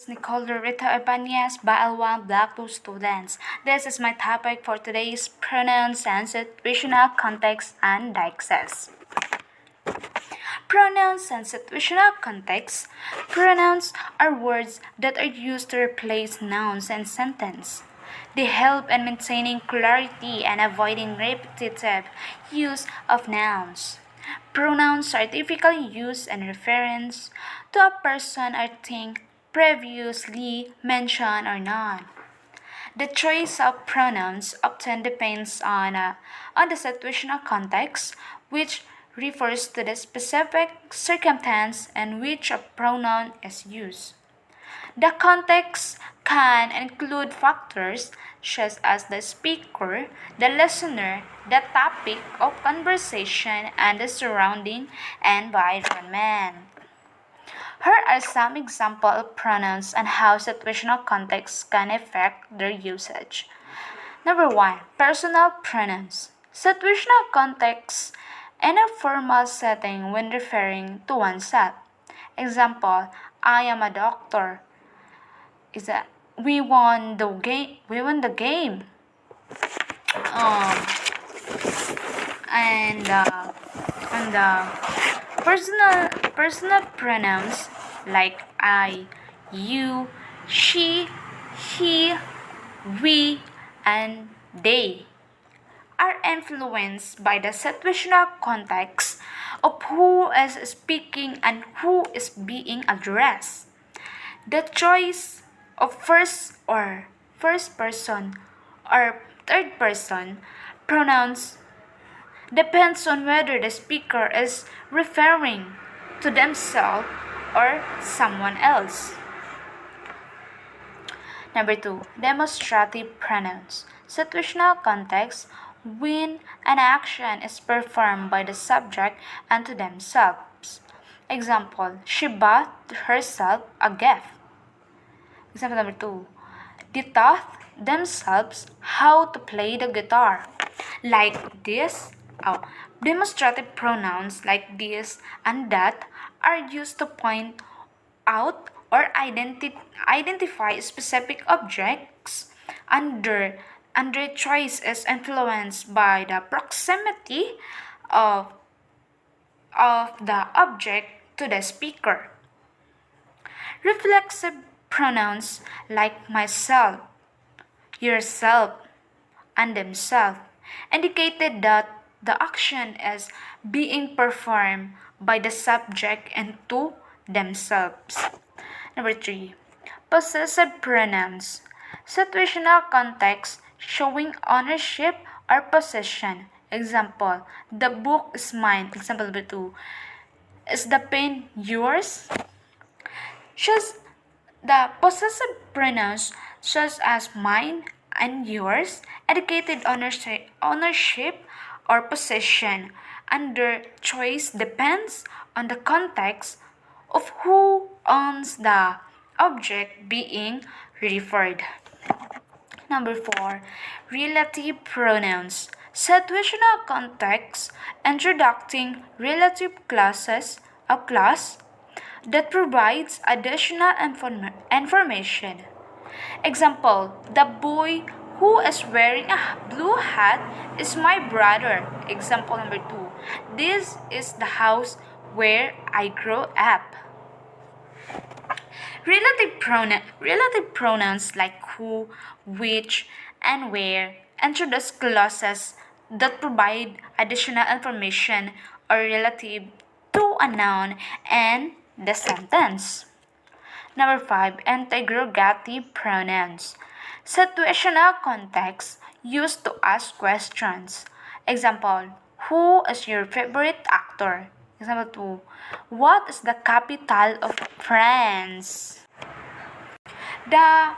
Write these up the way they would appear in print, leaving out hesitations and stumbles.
Nicole Rita Ibanez, BL1 Black 2 students. This is my topic for today's pronouns and situational context and dixes. Pronouns and situational context. Pronouns are words that are used to replace nouns in sentence. They help in maintaining clarity and avoiding repetitive use of nouns. Pronouns are typically used in reference to a person or thing previously mentioned or not. The choice of pronouns often depends on the situational context, which refers to the specific circumstance in which a pronoun is used. The context can include factors such as the speaker, the listener, the topic of conversation, and the surrounding environment. Here are some examples of pronouns and how situational contexts can affect their usage. Number 1. Personal pronouns. Situational context in a formal setting when referring to oneself. Example, I am a doctor. Is that we won the game? We won the game. Um, and personal pronouns like I, you, she, he, we, and they are influenced by the situational context of who is speaking and who is being addressed. The choice of first person or third person pronouns depends on whether the speaker is referring to themselves or someone else. Number 2. Demonstrative pronouns. Situational context when an action is performed by the subject and to themselves. Example, she bought herself a gift. Example number 2. They taught themselves how to play the guitar. Like this, demonstrative pronouns like this and that are used to point out or identify specific objects under choice is influenced by the proximity of, of the object to the speaker. Reflexive pronouns like myself, yourself, and themselves indicated that the action is being performed by the subject and to themselves. Number 3. Possessive pronouns. Situational context showing ownership or possession. Example, the book is mine. Example number 2. Is the pen yours? Shows the possessive pronouns such as mine and yours indicated ownership or possession, and their choice depends on the context of who owns the object being referred. Number 4. Relative pronouns. Situational context introducing relative classes, a class that provides additional information. Example, the boy who is wearing a blue hat is my brother. Example number 2. This is the house where I grew up. Relative pronouns like who, which, and where introduce clauses that provide additional information or relative to a noun and the sentence. Number 5. Interrogative pronouns. Situational context used to ask questions. Example, who is your favorite actor? Example 2. What is the capital of France? The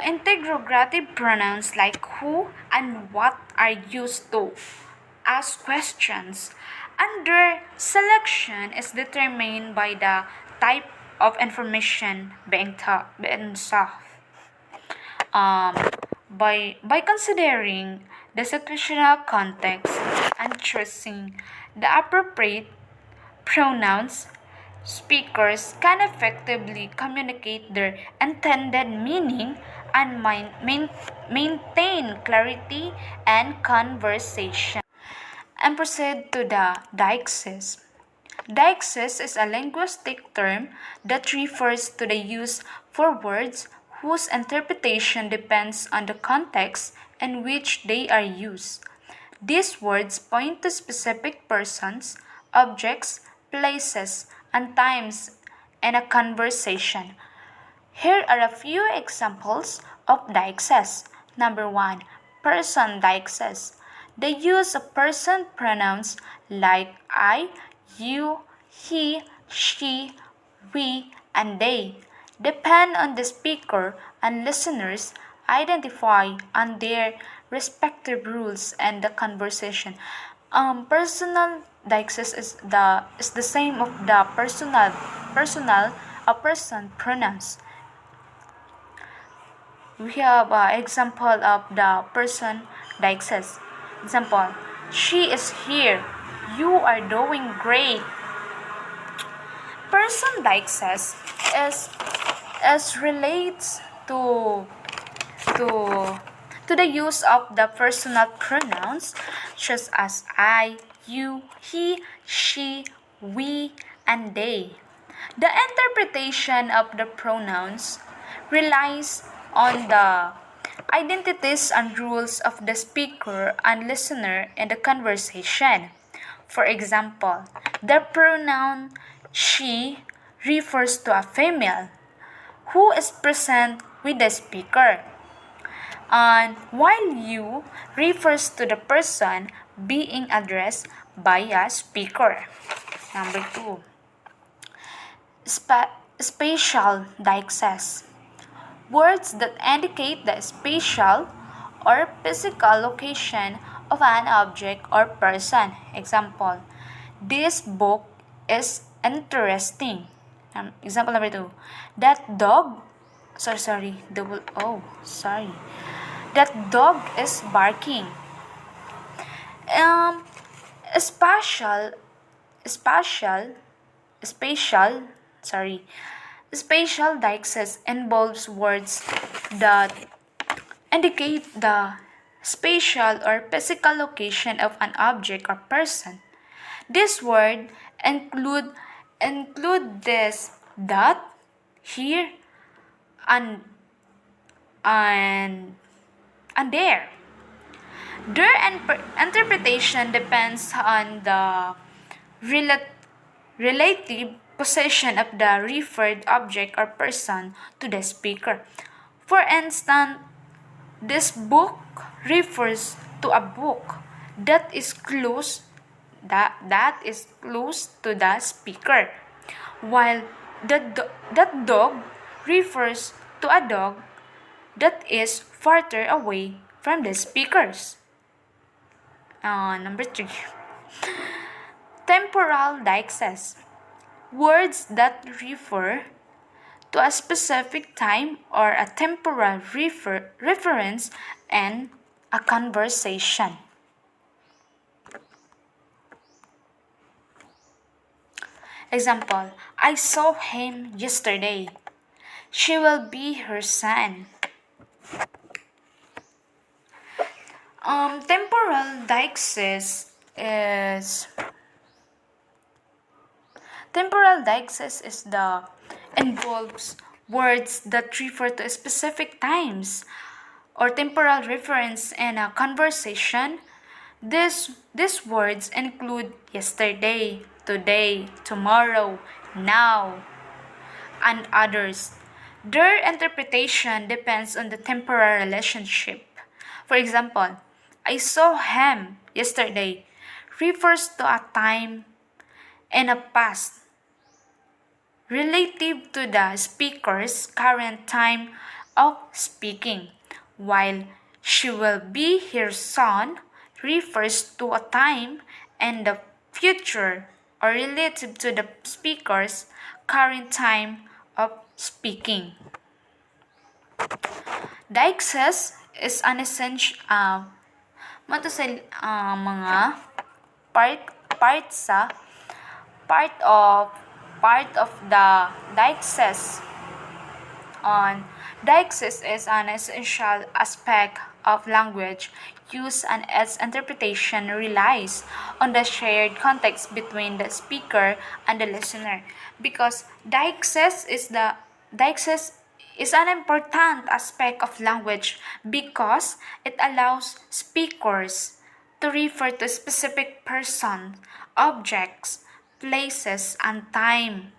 interrogative pronouns like who and what are used to ask questions, and their selection is determined by the type of information being sought. Um, by considering the situational context and choosing the appropriate pronouns, speakers can effectively communicate their intended meaning and maintain clarity and conversation. And proceed to the deixis. Deixis is a linguistic term that refers to the use for words whose interpretation depends on the context in which they are used. These words point to specific persons, objects, places, and times in a conversation. Here are a few examples of deixis. Number 1. Person deixis. The use of person pronouns like I, you, he, she, we, and they depend on the speaker and listeners identify on their respective rules and the conversation. Personal deixis is the same of the personal a person pronouns. We have an example of the person deixis. Example, she is here. You are doing great. Person deixis is relates to to the use of the personal pronouns such as I, you, he, she, we, and they. The interpretation of the pronouns relies on the identities and rules of the speaker and listener in the conversation. For example, the pronoun she refers to a female who is present with the speaker, and while you refers to the person being addressed by a speaker. Number 2. Spatial deixis. Words that indicate the spatial or physical location of an object or person. Example, this book is interesting. Example number 2. That dog, That dog is barking. Um, spatial, spatial, spatial, sorry, Spatial deixis involves words that indicate the spatial or physical location of an object or person. This word include this that, here, and and and there. Their interpretation depends on the relative possession of the referred object or person to the speaker. For instance, this book refers to a book that is close to the speaker, while that dog refers to a dog that is farther away from the speakers. Number 3. Temporal deixis. Words that refer to a specific time or a temporal reference in a conversation. Example, I saw him yesterday. She will be her son. Temporal deixis is involves words that refer to specific times or temporal reference in a conversation. These words include yesterday, today, tomorrow, now, and others. Their interpretation depends on the temporal relationship. For example, I saw him yesterday refers to a time in a past relative to the speaker's current time of speaking, while she will be her son refers to a time in the future or relative to the speaker's current time of speaking. Deixis is an essential mga part part sa part of part of the deixis on deixis is an essential aspect of language use, and its interpretation relies on the shared context between the speaker and the listener, because deixis is an important aspect of language because it allows speakers to refer to specific persons, objects, places, and time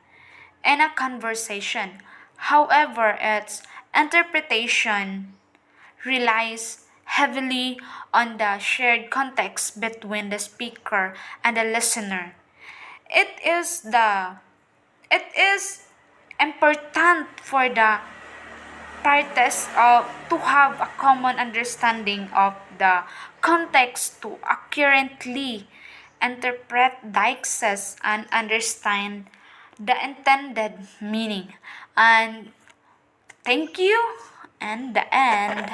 in a conversation. However, its interpretation relies heavily on the shared context between the speaker and the listener. It is the it is important for the parties to have a common understanding of the context to accurately interpret deixis and understand the intended meaning. And thank you, and the end.